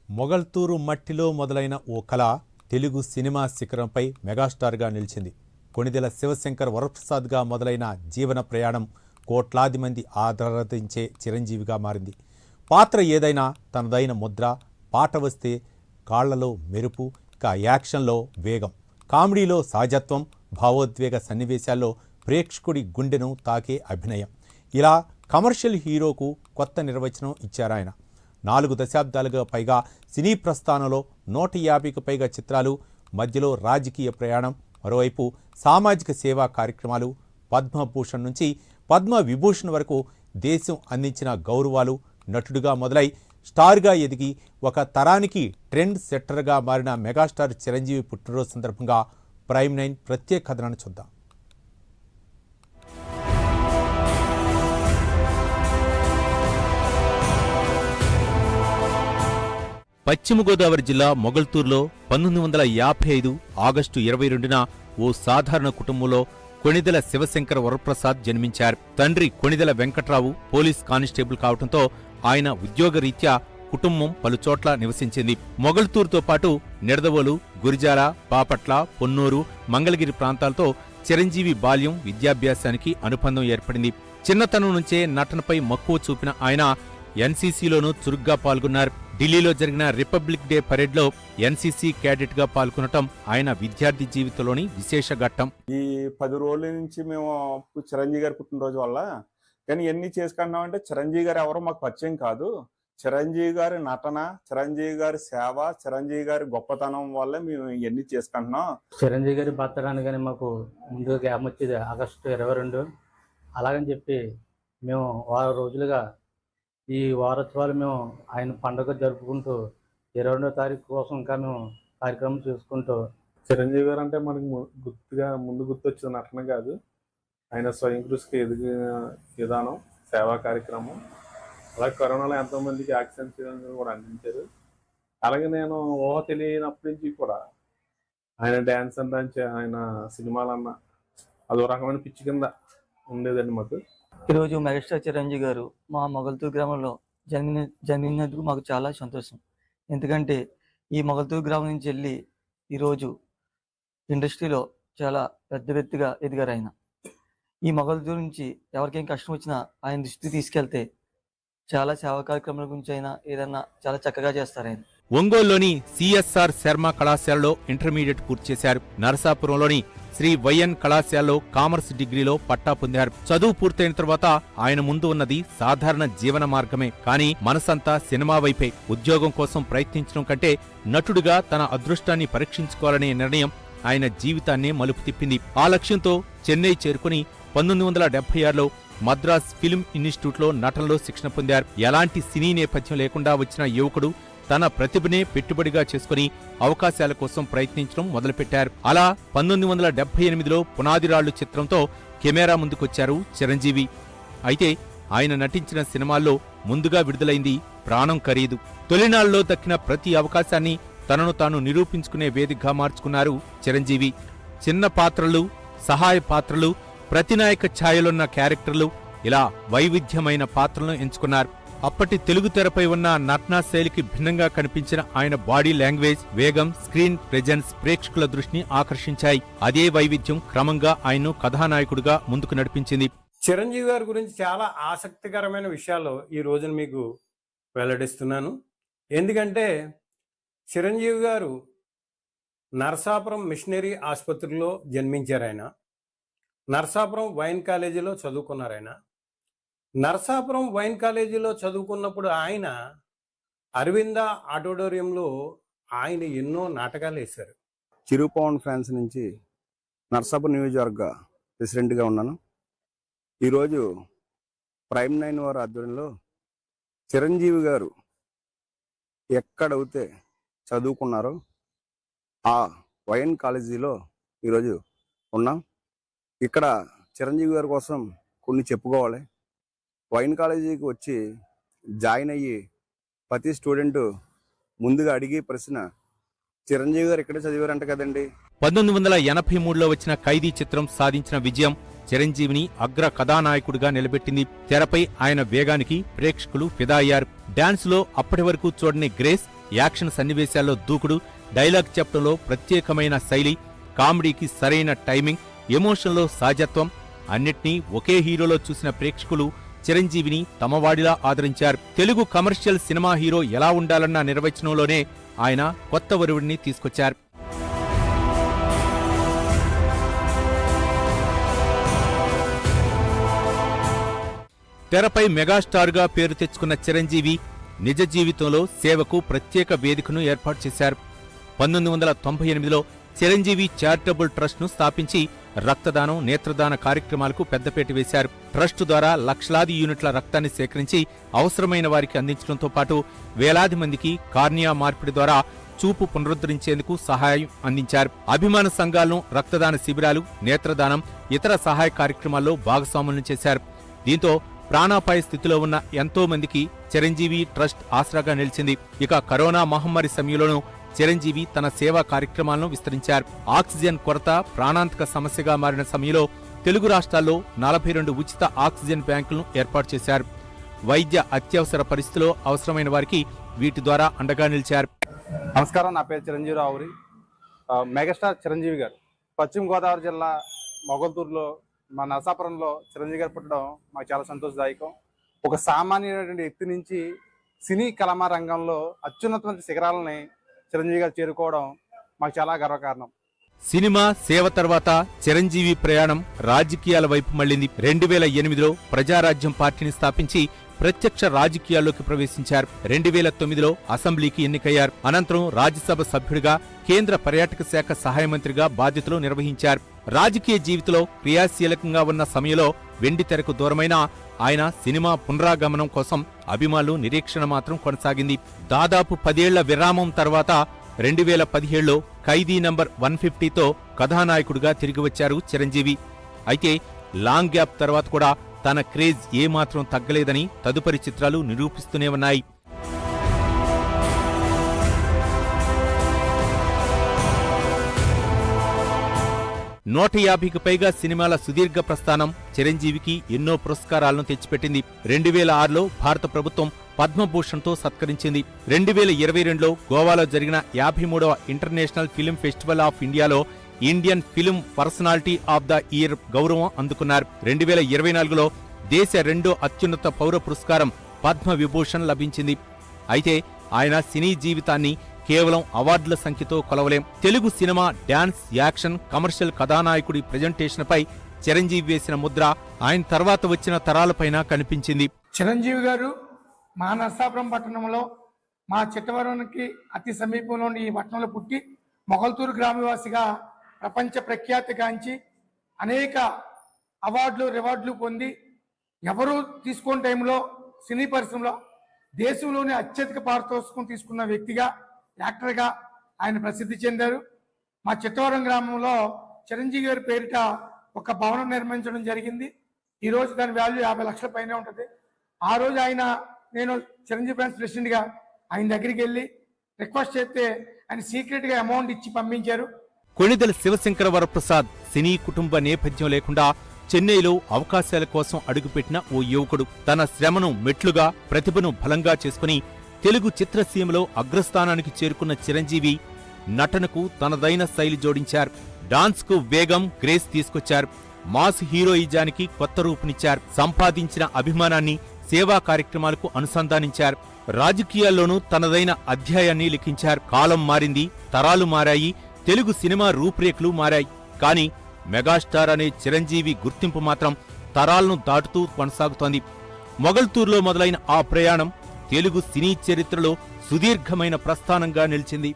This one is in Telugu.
మొగల్తూరు మట్టిలో మొదలైన ఓ కళ తెలుగు సినిమా శిఖరంపై మెగాస్టార్గా నిలిచింది. కొణిదెల శివశంకర్ వరప్రసాద్గా మొదలైన జీవన ప్రయాణం కోట్లాది మంది ఆదరించే చిరంజీవిగా మారింది. పాత్ర ఏదైనా తనదైన ముద్ర, పాట వస్తే కాళ్లలో మెరుపు, ఇక యాక్షన్లో వేగం, కామెడీలో సహజత్వం, భావోద్వేగ సన్నివేశాల్లో ప్రేక్షకుడి గుండెను తాకే అభినయం. ఇలా కమర్షియల్ హీరోకు కొత్త నిర్వచనం ఇచ్చారాయన. 4 దశాబ్దాలుగా పైగా సినీ ప్రస్థానంలో 150కి పైగా చిత్రాలు, మధ్యలో రాజకీయ ప్రయాణం, మరోవైపు సామాజిక సేవా కార్యక్రమాలు, పద్మభూషణ్ నుంచి పద్మవిభూషణ్ వరకు దేశం అందించిన గౌరవాలు, నటుడిగా మొదలై స్టార్గా ఎదిగి ఒక తరానికి ట్రెండ్ సెట్టర్గా మారిన మెగాస్టార్ చిరంజీవి పుట్టినరోజు సందర్భంగా ప్రైమ్9 ప్రత్యేక కథనాన్ని చూద్దాం. పశ్చిమ గోదావరి జిల్లా మొగల్తూరులో 1955 ఆగస్టు 22న ఓ సాధారణ కుటుంబంలో కొణిదెల శివశంకర వరప్రసాద్ జన్మించారు. తండ్రి కొణిదెల వెంకట్రావు పోలీస్ కానిస్టేబుల్ కావడంతో ఆయన ఉద్యోగరీత్యా కుటుంబం పలుచోట్ల నివసించింది. మొగల్తూరుతో పాటు నిడదవోలు, గురిజాల, బాపట్ల, పొన్నూరు, మంగళగిరి ప్రాంతాలతో చిరంజీవి బాల్యం, విద్యాభ్యాసానికి అనుబంధం ఏర్పడింది. చిన్నతనం నుంచే నటనపై మక్కువ చూపిన ఆయన ఎన్సీసీలోనూ చురుగ్గా పాల్గొన్నారు. ఢిల్లీలో జరిగిన రిపబ్లిక్ డే పరేడ్లో ఎన్సీసీ క్యాడెట్ గా పాల్గొనటం ఆయన విద్యార్థి జీవితంలోని విశేష ఘట్టం. ఈ 10 రోజుల నుంచి మేము చిరంజీవి గారి పుట్టినరోజు వల్ల కానీ ఎన్ని చేసుకుంటున్నామంటే చిరంజీవి గారు ఎవరో మాకు పరిచయం కాదు. చిరంజీవి గారి నటన, చిరంజీవి గారి సేవ, చిరంజీవి గారి గొప్పతనం వల్ల మేము ఇవన్నీ చేసుకుంటున్నాం. చిరంజీవి గారి బర్త్డే కానీ మాకు ముందుగా గ్యాప్ వచ్చేది ఆగస్టు 22. అలాగని చెప్పి మేము వారం రోజులుగా ఈ వారోత్సవాలు మేము ఆయన పండుగ జరుపుకుంటూ 22వ తారీఖు కోసం ఇంకా మేము కార్యక్రమం చేసుకుంటూ. చిరంజీవి గారు అంటే మనకి ముందు గుర్తొచ్చిన నటన కాదు, ఆయన స్వయం కృషికి ఎదిగిన విధానం, సేవా కార్యక్రమం, అలాగే కరోనాలో ఎంతోమందికి ఆక్సిజన్ కూడా అందించారు. అలాగే నేను ఊహ తెలియనప్పటి నుంచి కూడా ఆయన డ్యాన్స్ అంటే ఆయన సినిమాలన్నా అదో రకమైన పిచ్చి కింద ఉండేదండి మాకు. ఈరోజు మెగాస్టార్ చిరంజీవి గారు మా మొగల్తూరు గ్రామంలో జన్మినందుకు మాకు చాలా సంతోషం. ఎందుకంటే ఈ మొగల్తూరు గ్రామం నుంచి వెళ్ళి ఈరోజు ఇండస్ట్రీలో చాలా పెద్ద వ్యక్తిగా ఎదిగారు ఆయన. ఈ మొగల్తూరు నుంచి ఎవరికేం కష్టం వచ్చినా ఆయన దృష్టికి తీసుకెళ్తే చాలా సేవా కార్యక్రమాల గురించి అయినా ఏదన్నా చాలా చక్కగా చేస్తారు ఆయన. ఒంగోలులోని సిఎస్ఆర్ శర్మ కళాశాలలో ఇంటర్మీడియట్ పూర్తి చేశారు. నరసాపురంలోని శ్రీ వైఎన్ కళాశాలలో కామర్స్ డిగ్రీలో పట్టా పొందారు. చదువు పూర్తయిన తర్వాత ఆయన ముందు ఉన్నది సాధారణ జీవన మార్గమే. కానీ మనసంతా సినిమా వైపే. ఉద్యోగం కోసం ప్రయత్నించడం కంటే నటుడిగా తన అదృష్టాన్ని పరీక్షించుకోవాలనే నిర్ణయం ఆయన జీవితాన్నే మలుపు తిప్పింది. ఆ లక్ష్యంతో చెన్నై చేరుకుని 1976లో మద్రాస్ ఫిల్మ్ ఇన్స్టిట్యూట్లో నటనలో శిక్షణ పొందారు. ఎలాంటి సినీ నేపథ్యం లేకుండా వచ్చిన యువకుడు తన ప్రతిభనే పెట్టుబడిగా చేసుకుని అవకాశాల కోసం ప్రయత్నించడం మొదలుపెట్టారు. అలా 1978లో పునాదిరాళ్లు చిత్రంతో కెమెరా ముందుకొచ్చారు చిరంజీవి. అయితే ఆయన నటించిన సినిమాల్లో ముందుగా విడుదలైంది ప్రాణం ఖరీదు. తొలినాళ్లలో దక్కిన ప్రతి అవకాశాన్ని తనను తాను నిరూపించుకునే వేదికగా మార్చుకున్నారు చిరంజీవి. చిన్న పాత్రలు, సహాయ పాత్రలు, ప్రతినాయక ఛాయలున్న క్యారెక్టర్లు, ఇలా వైవిధ్యమైన పాత్రలను ఎంచుకున్నారు. అప్పటి తెలుగు తెరపై ఉన్న నటనా శైలికి భిన్నంగా కనిపించిన ఆయన బాడీ లాంగ్వేజ్, వేగం, స్క్రీన్ ప్రెజెన్స్ ప్రేక్షకుల దృష్టిని ఆకర్షించాయి. అదే వైవిధ్యం క్రమంగా ఆయన్ను కథానాయకుడిగా ముందుకు నడిపించింది. చిరంజీవి గారి గురించి చాలా ఆసక్తికరమైన విషయాలు ఈ రోజున మీకు వెల్లడిస్తున్నాను. ఎందుకంటే చిరంజీవి గారు నరసాపురం మిషనరీ ఆసుపత్రిలో జన్మించారు. ఆయన నరసాపురం వైన్ కాలేజీలో చదువుకున్నారు. ఆయన నరసాపురం వైన్ కాలేజీలో చదువుకున్నప్పుడు ఆయన అరవింద ఆడిటోరియంలో ఆయన ఎన్నో నాటకాలు వేశారు. చిరు పవన్ ఫ్యాన్స్ నుంచి నరసాపురం నియోజకవర్గ ప్రెసిడెంట్గా ఉన్నాను. ఈరోజు ప్రైమ్9 వారి ఆధ్వర్యంలో చిరంజీవి గారు ఎక్కడైతే చదువుకున్నారో ఆ వైఎన్ కాలేజీలో ఈరోజు ఉన్నాం. ఇక్కడ చిరంజీవి గారి కోసం కొన్ని చెప్పుకోవాలి. వైన్ కాలేజీకి వచ్చి జాయిన్ అయ్యి ప్రతి స్టూడెంట్ ముందుగా అడిగే ప్రశ్న, చిరంజీవి గారు ఇక్కడే చదివారంట కదండి. 1983లో వచ్చిన ఖైదీ చిత్రం సాధించిన విజయం చిరంజీవిని అగ్ర కథానాయకుడిగా నిలబెట్టింది. తెరపై ఆయన వేగానికి ప్రేక్షకులు ఫిదా అయ్యారు. డాన్స్లో అప్పటి వరకు చూడని గ్రేస్, యాక్షన్ సన్నివేశాల్లో దూకుడు, డైలాగ్ చెప్పడంలో ప్రత్యేకమైన శైలి, కామెడీకి సరైన టైమింగ్, ఎమోషన్లో సహజత్వం అన్నిటినీ ఒకే హీరోలో చూసిన ప్రేక్షకులు చిరంజీవిని తమవాడిలా ఆదరించారు. తెలుగు కమర్షియల్ సినిమా హీరో ఎలా ఉండాలన్న నిర్వచనంలోనే ఆయన కొత్త ఒరవడిని తీసుకొచ్చారు. తెరపై మెగాస్టార్గా పేరు తెచ్చుకున్న చిరంజీవి నిజ జీవితంలో సేవకు ప్రత్యేక వేదికను ఏర్పాటు చేశారు. 1998లో చిరంజీవి చారిటబుల్ ట్రస్ట్ను స్థాపించి రక్తదానం, నేత్రదాన కార్యక్రమాలకు పెద్దపీట వేశారు. ట్రస్టు ద్వారా లక్షలాది యూనిట్ల రక్తాన్ని సేకరించి అవసరమైన వారికి అందించడంతో పాటు వేలాది మందికి కార్నియా మార్పిడి ద్వారా చూపు పునరుద్ధరించేందుకు సహాయం అందించారు. అభిమాన సంఘాలను రక్తదాన శిబిరాలు, నేత్రదానం, ఇతర సహాయ కార్యక్రమాల్లో భాగస్వాములను చేశారు. దీంతో ప్రాణాపాయ స్థితిలో ఉన్న ఎంతో మందికి చిరంజీవి ట్రస్ట్ ఆసరాగా నిలిచింది. ఇక కరోనా మహమ్మారి సమయంలోనూ చిరంజీవి తన సేవా కార్యక్రమాలను విస్తరించారు. ఆక్సిజన్ కొరత ప్రాణాంతక సమస్యగా మారిన సమయంలో తెలుగు రాష్ట్రాల్లో 42 ఉచిత ఆక్సిజన్ బ్యాంకులను ఏర్పాటు చేశారు. వైద్య అత్యవసర పరిస్థితిలో అవసరమైన వారికి వీటి ద్వారా అండగా నిలిచారు. నమస్కారం, నా పేరు చిరంజీవి రావురి. మెగాస్టార్ చిరంజీవి గారు పశ్చిమ గోదావరి జిల్లా మొగల్తూరులో మా నరసాపురంలో చిరంజీవి గారు పుట్టడం మాకు చాలా సంతోషదాయకం. ఒక సామాన్యమైనటువంటి వ్యక్తి నుంచి సినీ కళామ రంగంలో అత్యున్నతమైన శిఖరాలని చిరంజీవి గారు చేరుకోవడం మాకు చాలా గర్వకారణం. సినిమా సేవ తర్వాత చిరంజీవి ప్రయాణం రాజకీయాల వైపు మళ్లింది. 2008లో ప్రజారాజ్యం పార్టీని స్థాపించి ప్రత్యక్ష రాజకీయాల్లోకి ప్రవేశించారు. 2009లో అసెంబ్లీకి ఎన్నికయ్యారు. అనంతరం రాజ్యసభ సభ్యుడిగా, కేంద్ర పర్యాటక శాఖ సహాయ మంత్రిగా బాధ్యతలు నిర్వహించారు. రాజకీయ జీవితంలో క్రియాశీలకంగా ఉన్న సమయంలో వెండితెరకు దూరమైన ఆయన సినిమా పునరాగమనం కోసం అభిమానులు నిరీక్షణ మాత్రం కొనసాగింది. దాదాపు 10 ఏళ్ల విరామం తర్వాత 2017లో ఖైదీ నంబర్ 150తో కథానాయకుడిగా తిరిగి వచ్చారు చిరంజీవి. అయితే లాంగ్ గ్యాప్ తర్వాత కూడా తన క్రేజ్ ఏమాత్రం తగ్గలేదని తదుపరి చిత్రాలు నిరూపిస్తూనే ఉన్నాయి. నూట 50కి పైగా సినిమాల సుదీర్ఘ ప్రస్థానం చిరంజీవికి ఎన్నో పురస్కారాలను తెచ్చిపెట్టింది. 2006లో భారత ప్రభుత్వం పద్మభూషణ్తో సత్కరించింది. 2022లో గోవాలో జరిగిన 53వ ఇంటర్నేషనల్ ఫిల్మ్ ఫెస్టివల్ ఆఫ్ ఇండియాలో Indian film personality of the year గౌరవం అందుకున్నారు. 2024లో దేశ రెండో అత్యున్నత పౌర పురస్కారం పద్మ విభూషణ్ లభించింది. అయితే ఆయన సినీ జీవితాన్ని కేవలం అవార్డుల సంఖ్యతో కొలవలేం. Telugu cinema dance, action, commercial కథానాయకుడి ప్రెజెంటేషన్పై చిరంజీవి వేసిన ముద్ర ఆయన తర్వాత వచ్చిన తరాలపైన కనిపించింది. చిరంజీవి గారు మా నరసాపురం పట్టణంలో మా చిట్టవరానికి అతి సమీపంలోని ఈ పట్టణంలో పుట్టి మొగల్తూరు గ్రామవాసిగా ప్రపంచ ప్రఖ్యాతిగాంచి అనేక అవార్డులు, రివార్డులు పొంది ఎవరు తీసుకునే టైంలో సినీ పరిశ్రమలో దేశంలోనే అత్యధిక పారితోషికం తీసుకున్న వ్యక్తిగా, యాక్టర్గా ఆయన ప్రసిద్ధి చెందారు. మా చిట్టవరం గ్రామంలో చిరంజీవి గారి పేరిట ఒక భవనం నిర్మించడం జరిగింది. ఈరోజు దాని వాల్యూ 50 లక్షల పైన ఉంటుంది. ఆ రోజు నేను చిరంజీవి ఫ్యాన్స్ ప్రెసిడెంట్గా ఆయన దగ్గరికి వెళ్ళి రిక్వెస్ట్ చేస్తే ఆయన సీక్రెట్గా అమౌంట్ ఇచ్చి పంపించారు. కొణిదెల శివశంకర వరప్రసాద్ సినీ కుటుంబ నేపథ్యం లేకుండా చెన్నైలో అవకాశాల కోసం అడుగుపెట్టిన ఓ యువకుడు. తన శ్రమను మెట్లుగా, ప్రతిభను బలంగా చేసుకుని తెలుగు చిత్రసీమలో అగ్రస్థానానికి చేరుకున్న చిరంజీవి నటనకు తనదైన శైలి జోడించారు. డాన్స్కు వేగం, గ్రేస్ తీసుకొచ్చారు. మాస్ హీరోయిజానికి కొత్త రూపునిచ్చారు. సంపాదించిన అభిమానాన్ని సేవా కార్యక్రమాలకు అనుసంధానించారు. రాజకీయాల్లోనూ తనదైన అధ్యాయాన్ని లిఖించారు. కాలం మారింది, తరాలు మారాయి, తెలుగు సినిమా రూపురేఖలు మారాయి. కానీ మెగాస్టార్ అనే చిరంజీవి గుర్తింపు మాత్రం తరాలను దాటుతూ కొనసాగుతోంది. మొగల్తూరులో మొదలైన ఆ ప్రయాణం తెలుగు సినీ చరిత్రలో సుదీర్ఘమైన ప్రస్థానంగా నిలిచింది.